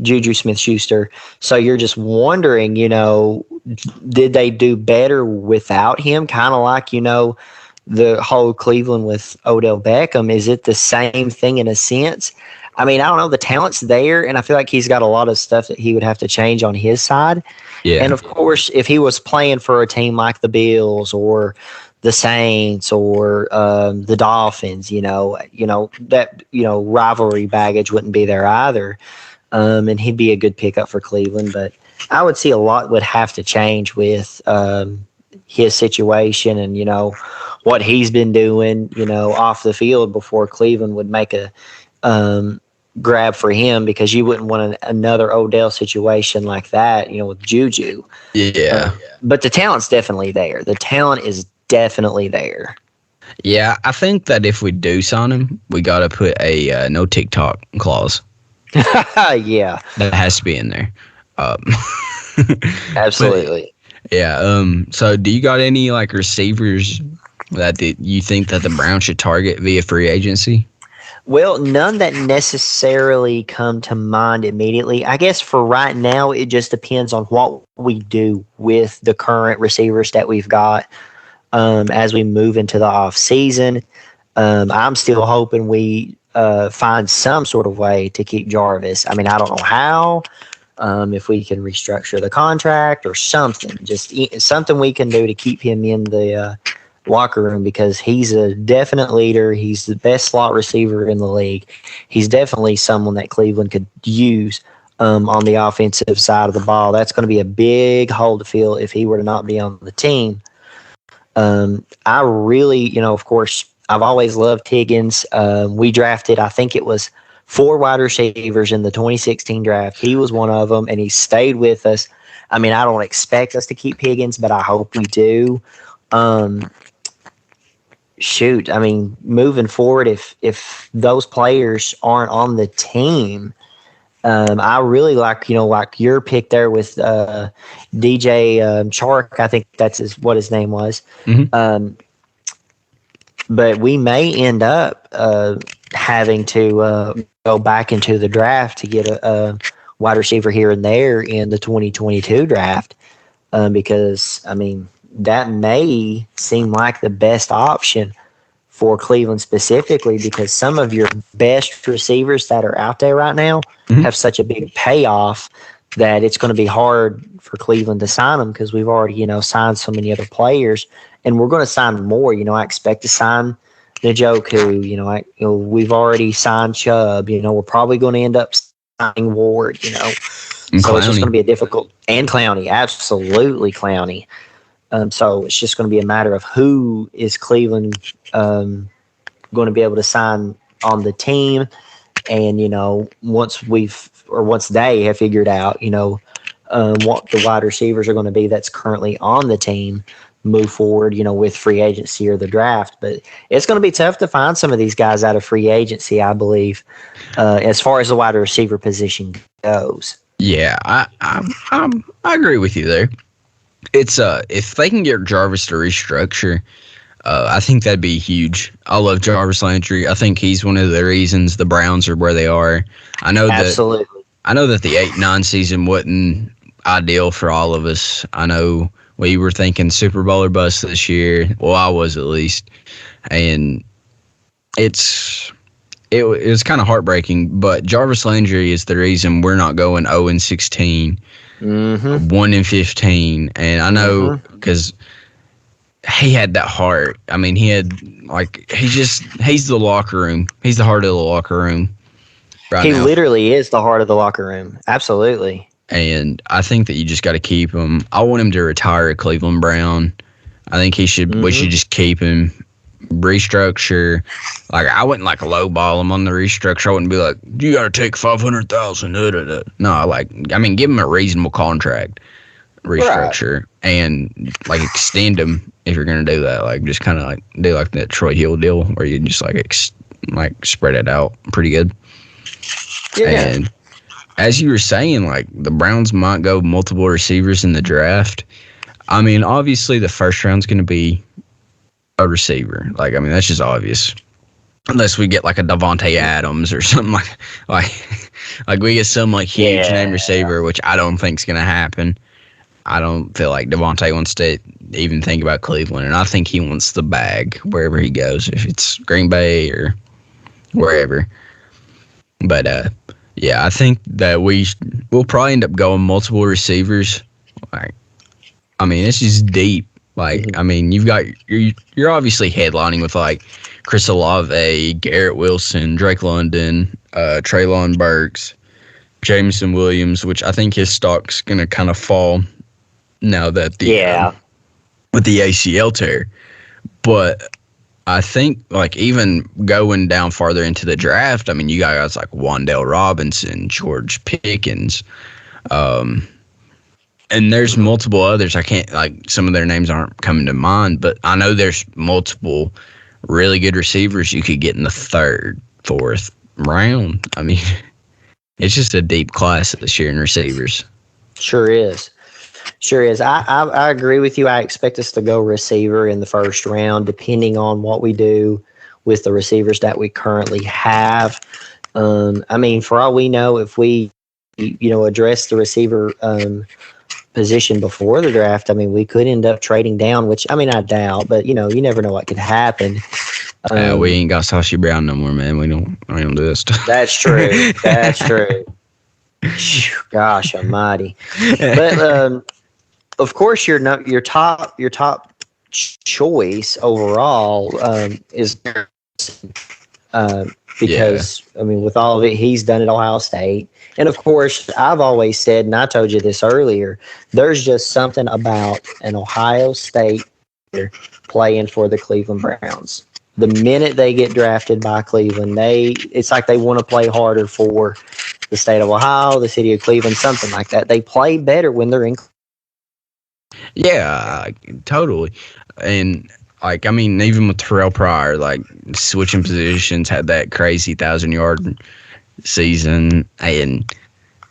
Juju Smith-Schuster. So you're just wondering, you know, did they do better without him? Kind of like, you know, the whole Cleveland with Odell Beckham. Is it the same thing in a sense? I mean, I don't know. The talent's there, and I feel like he's got a lot of stuff that he would have to change on his side. Yeah. And, of course, if he was playing for a team like the Bills or the Saints or the Dolphins, that rivalry baggage wouldn't be there either. and he'd be a good pickup for Cleveland. But I would see a lot would have to change with his situation and, what he's been doing, off the field before Cleveland would make a grab for him, because you wouldn't want another Odell situation like that, with Juju. Yeah. But the talent's definitely there. The talent is definitely there. Yeah, I think that if we do sign him, we got to put a no TikTok clause. Yeah. That has to be in there. Absolutely. But, yeah. So, do you got any receivers that you think that the Browns should target via free agency? Well, none that necessarily come to mind immediately. I guess for right now, it just depends on what we do with the current receivers that we've got as we move into the off season. I'm still hoping we find some sort of way to keep Jarvis. I mean, I don't know how. If we can restructure the contract or something, just something we can do to keep him in the locker room, because he's a definite leader. He's the best slot receiver in the league. He's definitely someone that Cleveland could use on the offensive side of the ball. That's going to be a big hole to fill if he were to not be on the team. I really, of course, I've always loved Higgins. We drafted, I think it was 4 wide receivers in the 2016 draft. He was one of them, and he stayed with us. I mean, I don't expect us to keep Higgins, but I hope we do. I mean, moving forward, if those players aren't on the team, I really like your pick there with DJ Chark. I think that's what his name was. Mm-hmm. But we may end up having to go back into the draft to get a wide receiver here and there in the 2022 draft, because, I mean, that may seem like the best option for Cleveland specifically, because some of your best receivers that are out there right now have such a big payoff that it's going to be hard for Cleveland to sign them, because we've already, signed so many other players, and we're going to sign more. I expect to sign Njoku. We've already signed Chubb. We're probably going to end up signing Ward. So it's just going to be a difficult, and Clowney, absolutely Clowney. So it's just going to be a matter of who is Cleveland going to be able to sign on the team. And, once they have figured out, what the wide receivers are going to be that's currently on the team, move forward, with free agency or the draft. But it's going to be tough to find some of these guys out of free agency, I believe, as far as the wide receiver position goes. Yeah, I agree with you there. It's if they can get Jarvis to restructure, I think that'd be huge. I love Jarvis Landry. I think he's one of the reasons the Browns are where they are. I know that the 8-9 season wasn't ideal for all of us. I know we were thinking Super Bowl or bust this year. Well, I was at least, and it was kind of heartbreaking. But Jarvis Landry is the reason we're not going 0-16. 1-15, and I know because he had that heart. I mean, he had he's the locker room. He's the heart of the locker room. He literally is the heart of the locker room. Absolutely. And I think that you just got to keep him. I want him to retire a Cleveland Brown. I think he should. We should just keep him. Restructure. I wouldn't lowball him on the restructure. I wouldn't be like, you got to take $500,000. No, give him a reasonable contract. Restructure and extend him if you're gonna do that. Just kind of do that Troy Hill deal where you just spread it out pretty good. Yeah. And as you were saying, the Browns might go multiple receivers in the draft. I mean, obviously the first round's gonna be a receiver. That's just obvious. Unless we get a Devontae Adams or something like we get some huge name receiver, which I don't think is going to happen. I don't feel like Devontae wants to even think about Cleveland, and I think he wants the bag wherever he goes, if it's Green Bay or wherever. But I think that we'll probably end up going multiple receivers. It's just deep. You're obviously headlining with Chris Olave, Garrett Wilson, Drake London, Treylon Burks, Jameson Williams, which I think his stock's going to kind of fall now that with the ACL tear. But I think, like, even going down farther into the draft, I mean, you got guys like Wan'Dale Robinson, George Pickens, and there's multiple others. I can't, like, some of their names aren't coming to mind, but I know there's multiple really good receivers you could get in the third, fourth round. I mean, it's just a deep class this year in receivers. Sure is. Sure is. I agree with you. I expect us to go receiver in the first round, depending on what we do with the receivers that we currently have. I mean, for all we know, if we, address the receiver position before the draft, I mean, we could end up trading down, which, I mean, I doubt, but, you never know what could happen. We ain't got Sashi Brown no more, man. We don't do this stuff. That's true. That's true. Gosh almighty. But, of course, your top choice overall is because I mean, with all of it, he's done at Ohio State, and of course, I've always said, and I told you this earlier, there's just something about an Ohio State playing for the Cleveland Browns. The minute they get drafted by Cleveland, it's like they want to play harder for the state of Ohio, the city of Cleveland, something like that. They play better when they're in. Yeah, totally. And, like, I mean, even with Terrell Pryor, like, switching positions, had that crazy 1,000-yard season. And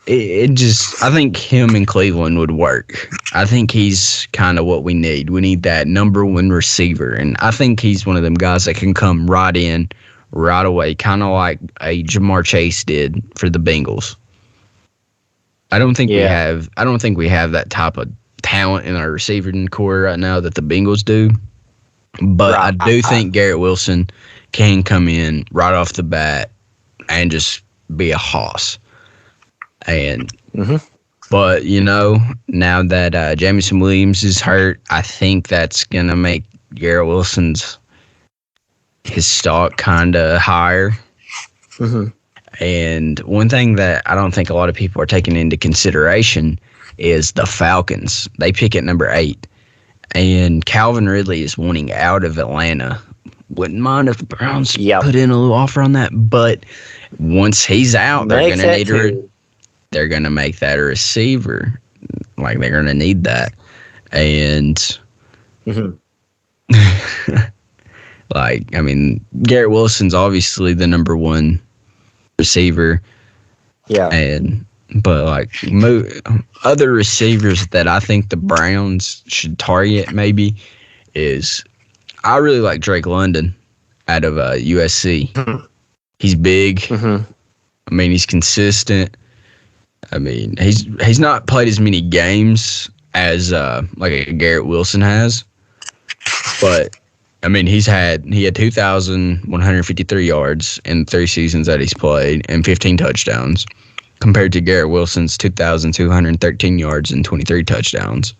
it just, I think him in Cleveland would work. I think he's kind of what we need. We need that number one receiver. And I think he's one of them guys that can come right in, right away, kind of like a Jamar Chase did for the Bengals. I don't think we have that type of talent in our receiving core right now that the Bengals do, but I do think Garrett Wilson can come in right off the bat and just be a hoss. And but now that Jameson Williams is hurt, I think that's gonna make Garrett Wilson's his stock kind of higher. And one thing that I don't think a lot of people are taking into consideration is the Falcons. They pick at number 8. And Calvin Ridley is wanting out of Atlanta. Wouldn't mind if the Browns put in a little offer on that. But once he's out, they're going to make that a receiver. Like, they're going to need that. And, like, I mean, Garrett Wilson's obviously the number one receiver. Yeah. But, like, other receivers that I think the Browns should target maybe is I really like Drake London out of USC. He's big. I mean, he's consistent. I mean, he's not played as many games as like a Garrett Wilson has. But, I mean, he had 2,153 yards in 3 seasons that he's played and 15 touchdowns, compared to Garrett Wilson's 2,213 yards and 23 touchdowns.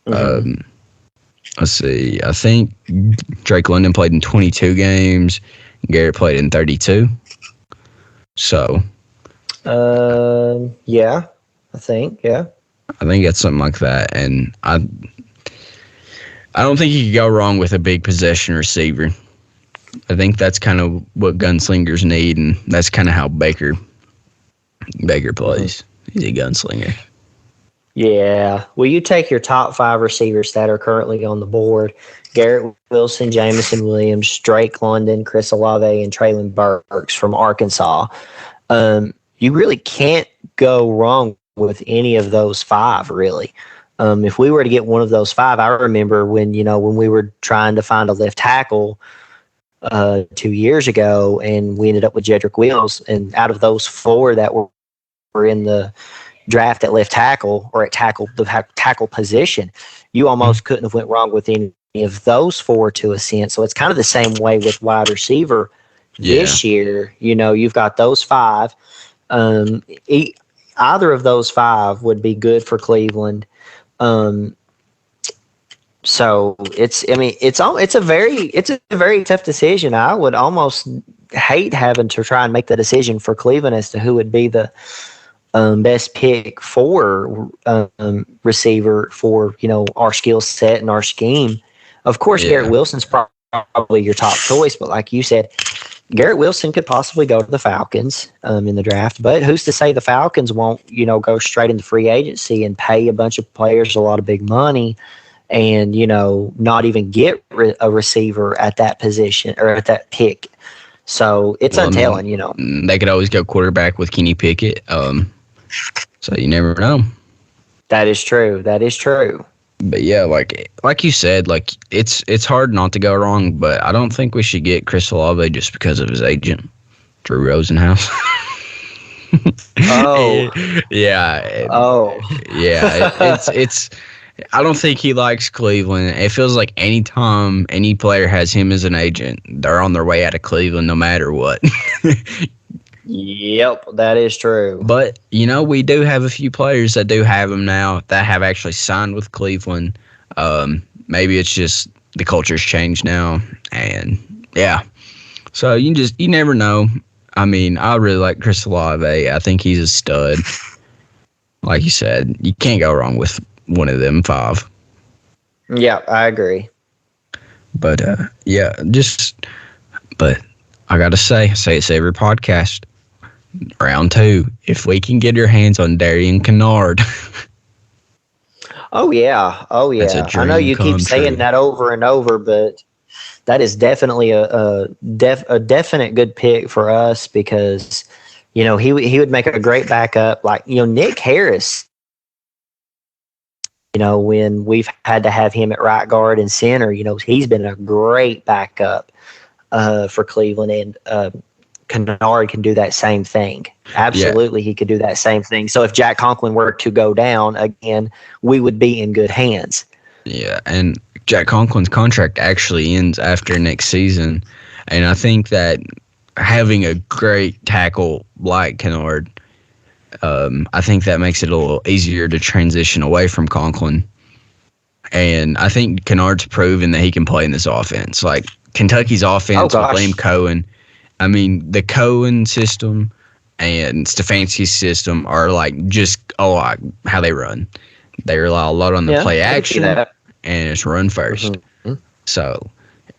Let's see. I think Drake London played in 22 games. Garrett played in 32. So. Yeah, I think it's something like that. And I don't think you could go wrong with a big possession receiver. I think that's kind of what gunslingers need, and that's kind of how Baker plays. He's a gunslinger. Yeah. Will you take your top 5 receivers that are currently on the board? Garrett Wilson, Jameson Williams, Drake London, Chris Olave, and Traylon Burks from Arkansas. You really can't go wrong with any of those 5, really. If we were to get one of those 5, I remember when we were trying to find a left tackle 2 years ago, and we ended up with Jedrick Wills, and out of those 4 that were in the draft at left tackle or at tackle position, you almost couldn't have went wrong with any of those 4 to a sense. So it's kind of the same way with wide receiver this year. You've got those 5. Either of those 5 would be good for Cleveland. So it's a very tough decision. I would almost hate having to try and make the decision for Cleveland as to who would be the best pick for receiver for our skill set and our scheme. Of course, Yeah. Garrett Wilson's probably your top choice, but like you said, Garrett Wilson could possibly go to the Falcons in the draft. But who's to say the Falcons won't go straight into free agency and pay a bunch of players a lot of big money and not even get a receiver at that position or at that pick. So it's untelling. They could always go quarterback with Kenny Pickett. So you never know. That is true. But yeah, like you said, it's hard not to go wrong. But I don't think we should get Chris Olave just because of his agent, Drew Rosenhaus. Oh. Yeah. Oh. Yeah. It's. I don't think he likes Cleveland. It feels like anytime any player has him as an agent, they're on their way out of Cleveland no matter what. Yep, that is true. But, we do have a few players that do have him now that have actually signed with Cleveland. Maybe it's just the culture's changed now. And, yeah. So, you never know. I mean, I really like Chris Olave. I think he's a stud. Like you said, you can't go wrong with one of them five. Yeah, I agree. But, but I got to say it's every podcast. Round 2, if we can get your hands on Darian Kennard. Oh, yeah. I know you keep saying that over and over, but that is definitely a definite good pick for us because, he would make a great backup. Like, Nick Harris, when we've had to have him at right guard and center, he's been a great backup for Cleveland, and Kennard can do that same thing. Absolutely, He could do that same thing. So if Jack Conklin were to go down again, we would be in good hands. Yeah, and Jack Conklin's contract actually ends after next season, and I think that having a great tackle like Kennard, I think that makes it a little easier to transition away from Conklin. And I think Kennard's proven that he can play in this offense. Like Kentucky's offense with Liam Cohen. I mean, the Cohen system and Stefanski's system are just a lot how they run. They rely a lot on the play action and it's run first. Mm-hmm. So,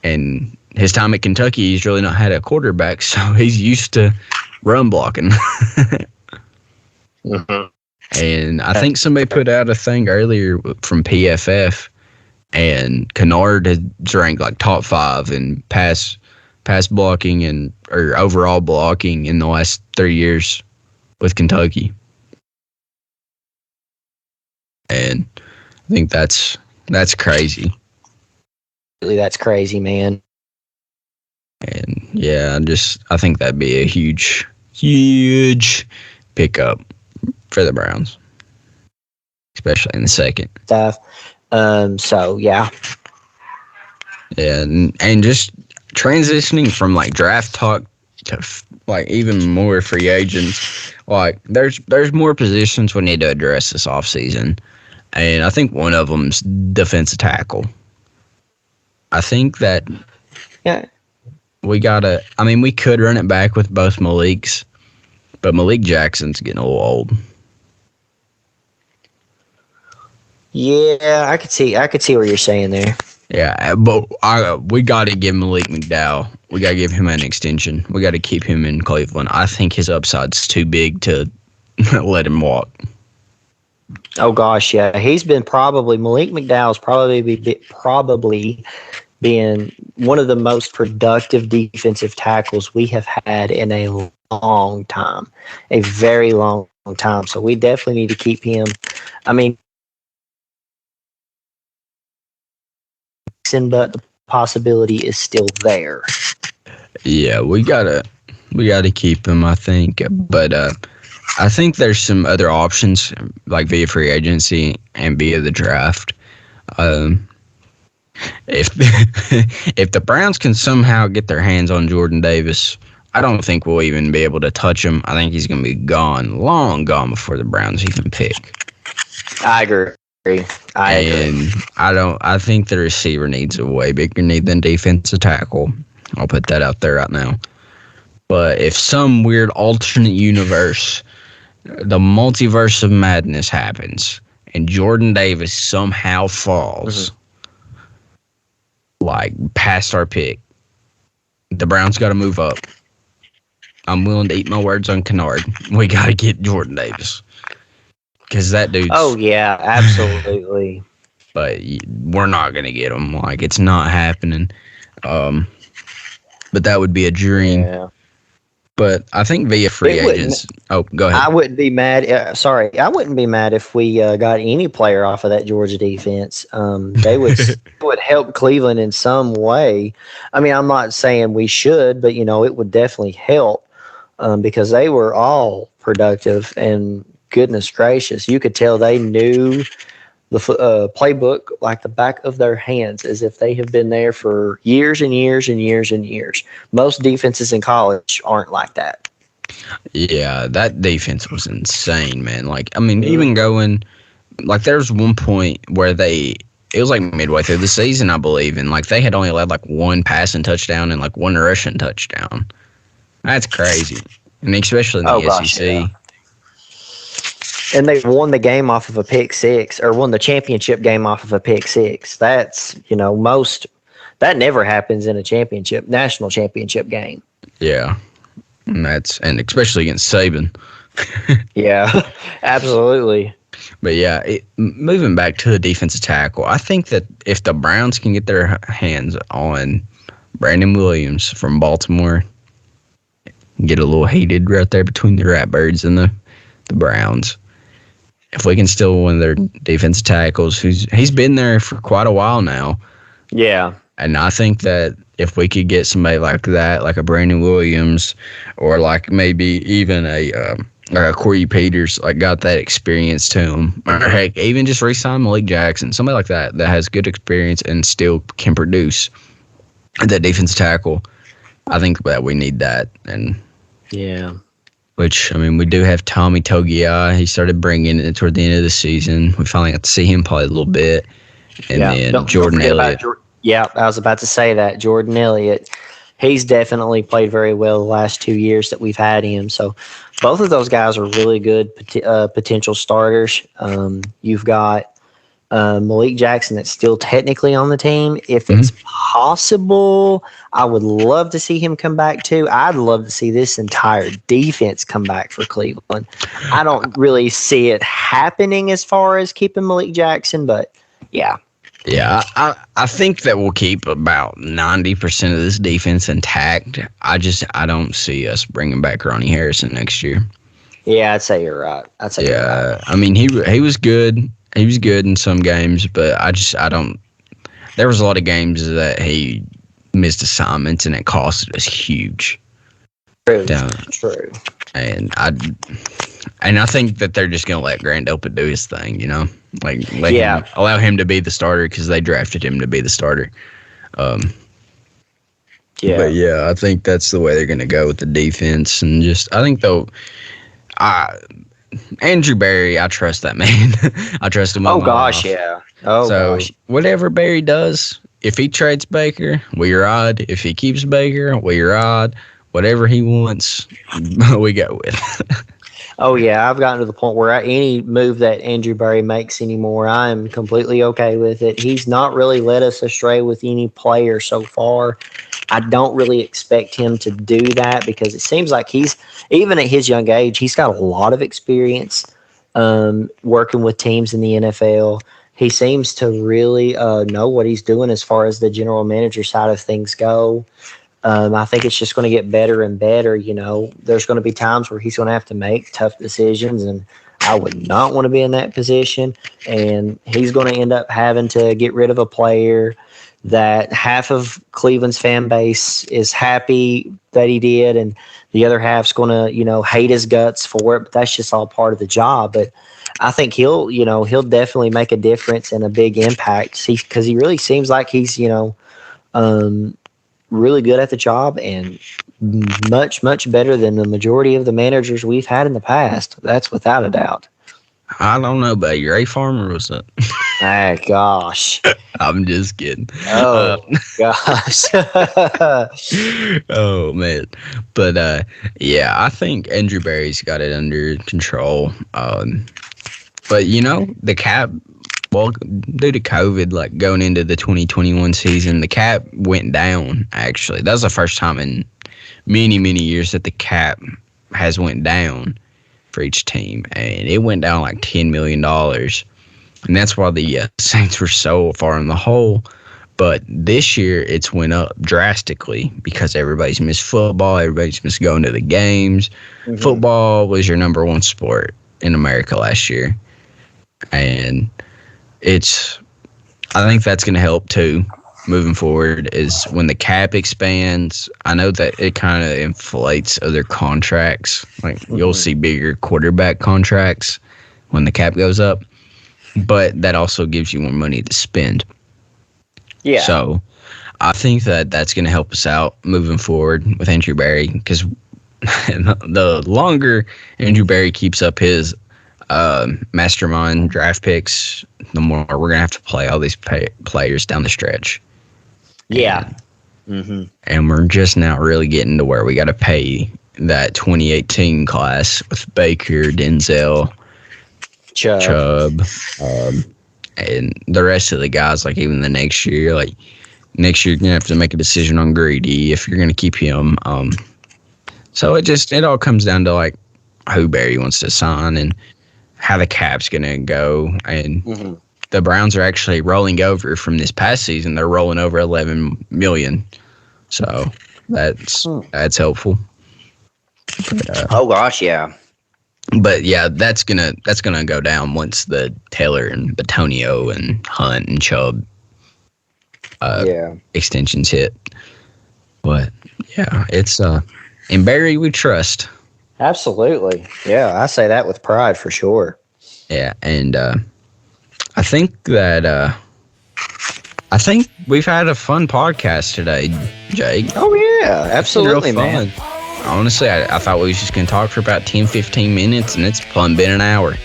and his time at Kentucky, he's really not had a quarterback, so he's used to run blocking. Mm-hmm. And I think somebody put out a thing earlier from PFF, and Kennard is ranked top 5 in pass blocking or overall blocking in the last 3 years with Kentucky. And I think that's crazy. That's crazy, man. And yeah, I think that'd be a huge pickup for the Browns, especially in the second. Stuff. So yeah. Yeah, and just transitioning from draft talk to even more free agents, there's more positions we need to address this offseason, and I think one of them's defensive tackle. I think that we could run it back with both Maliks, but Malik Jackson's getting a little old. Yeah, I could see what you're saying there. Yeah, but we got to give Malik McDowell. We got to give him an extension. We got to keep him in Cleveland. I think his upside's too big to let him walk. Oh gosh, yeah, Malik McDowell's probably been one of the most productive defensive tackles we have had in a long time, a very long time. So we definitely need to keep him. I mean, but the possibility is still there. Yeah, we gotta keep him, I think. But I think there's some other options via free agency and via the draft. If the Browns can somehow get their hands on Jordan Davis, I don't think we'll even be able to touch him. I think he's going to be long gone before the Browns even pick. I agree. I agree. And I think the receiver needs a way bigger need than defensive tackle. I'll put that out there right now. But if some weird alternate universe, the multiverse of madness happens, and Jordan Davis somehow falls, like past our pick, the Browns got to move up. I'm willing to eat my words on Kennard. We got to get Jordan Davis. Because that dude's... Oh, yeah, absolutely. But we're not going to get him. Like, it's not happening. But that would be a dream. Yeah. But I think via free agents... Oh, go ahead. I wouldn't be mad. I wouldn't be mad if we got any player off of that Georgia defense. They would help Cleveland in some way. I mean, I'm not saying we should, but, it would definitely help because they were all productive and goodness gracious, you could tell they knew the playbook like the back of their hands, as if they have been there for years and years and years and years. Most defenses in college aren't like that. Yeah, that defense was insane, man. Like, I mean, even going, like, there's one point where it was like midway through the season, I believe, and like they had only allowed like one passing touchdown and like one rushing touchdown. That's crazy. And especially in the SEC. Yeah. And they won the game off of a pick six, or won the championship game off of a pick six. That's, that never happens in a national championship game. Yeah. And especially against Saban. Yeah, absolutely. But yeah, moving back to the defensive tackle, I think that if the Browns can get their hands on Brandon Williams from Baltimore, get a little heated right there between the Ratbirds and the Browns. If we can steal one of their defensive tackles, he's been there for quite a while now. Yeah. And I think that if we could get somebody like that, like a Brandon Williams, or like maybe even a Corey Peters, like got that experience to him, or heck, even just re-sign Malik Jackson, somebody like that has good experience and still can produce that defensive tackle. I think that we need that. And yeah. Which, I mean, we do have Tommy Togiai. He started bringing it toward the end of the season. We finally got to see him play a little bit. And then Jordan Elliott. Yeah, I was about to say that. Jordan Elliott, he's definitely played very well the last 2 years that we've had him. So both of those guys are really good potential starters. You've got Malik Jackson that's still technically on the team. If it's possible, I would love to see him come back too. I'd love to see this entire defense come back for Cleveland. I don't really see it happening as far as keeping Malik Jackson, but yeah. Yeah, I think that we'll keep about 90% of this defense intact. I don't see us bringing back Ronnie Harrison next year. Yeah, I'd say you're right. You're right. I mean, he was good. He was good in some games, but I don't. There was a lot of games that he missed assignments, and it costed us huge. True. And I think that they're just gonna let Grant Delpit do his thing, allow him to be the starter because they drafted him to be the starter. But yeah, I think that's the way they're gonna go with the defense, and I think though, Andrew Berry, I trust that man. I trust him. Oh gosh, yeah. Whatever Berry does, if he trades Baker, we ride. If he keeps Baker, we ride. Whatever he wants, we go with. Oh yeah, I've gotten to the point where any move that Andrew Berry makes anymore, I am completely okay with it. He's not really led us astray with any player so far. I don't really expect him to do that because it seems like even at his young age, he's got a lot of experience working with teams in the NFL. He seems to really know what he's doing as far as the general manager side of things go. I think it's just going to get better and better. There's going to be times where he's going to have to make tough decisions, and I would not want to be in that position. And he's going to end up having to get rid of a player that half of Cleveland's fan base is happy that he did, and the other half's going to, hate his guts for it. But that's just all part of the job. But I think he'll definitely make a difference and a big impact because he really seems like he's, really good at the job and much, much better than the majority of the managers we've had in the past. That's without a doubt. I don't know about you. Ray Farmer was that? Ah, gosh. I'm just kidding. Oh, gosh. Oh man, but yeah, I think Andrew Berry's got it under control. But the cap. Well, due to COVID, like going into the 2021 season, the cap went down. Actually, that was the first time in many years that the cap has went down for each team, and it went down like $10 million, and that's why the Saints were so far in the hole. But this year, it's went up drastically because everybody's missed football. Everybody's missed going to the games. Mm-hmm. Football was your number one sport in America last year, and I think that's going to help too moving forward is when the cap expands. I know that it kind of inflates other contracts. Like you'll see bigger quarterback contracts when the cap goes up, but that also gives you more money to spend. Yeah. So I think that that's going to help us out moving forward with Andrew Berry because the longer Andrew Berry keeps up his mastermind draft picks, the more we're going to have to play all these players down the stretch. Yeah. And we're just now really getting to where we got to pay that 2018 class with Baker, Denzel, Chubb, and the rest of the guys, like even the next year. Like next year, you're going to have to make a decision on Greedy if you're going to keep him. So it all comes down to like who Barry wants to sign and how the cap's going to go. And the Browns are actually rolling over from this past season. They're rolling over $11 million. So that's helpful. But, oh gosh, yeah. But yeah, that's gonna go down once the Taylor and Betonio and Hunt and Chubb extensions hit. But yeah, it's in Barry we trust. Absolutely. Yeah, I say that with pride for sure. Yeah, and I think we've had a fun podcast today, Jake. Oh yeah, absolutely, man. Honestly, I thought we was just going to talk for about 10-15 minutes, and it's been an hour.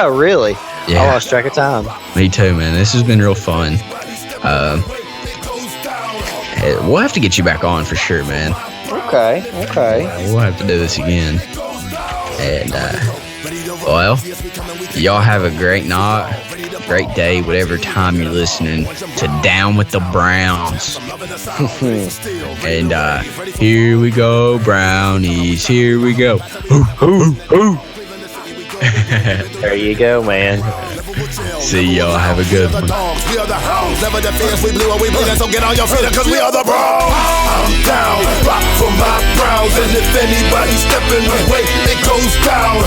Really? Yeah. I lost track of time. Me too, man. This has been real fun. We'll have to get you back on for sure, man. Okay. We'll have to do this again. And, well, y'all have a great night, great day, whatever time you're listening to Down with the Browns. And here we go, Brownies. Here we go. There you go, man. See y'all. Have a good one. We are the hounds, never the fears. We blew and we bleeding, so get on your feet, cause we are the Browns. I'm down, rock for my Browns, and if anybody stepping away, it goes down.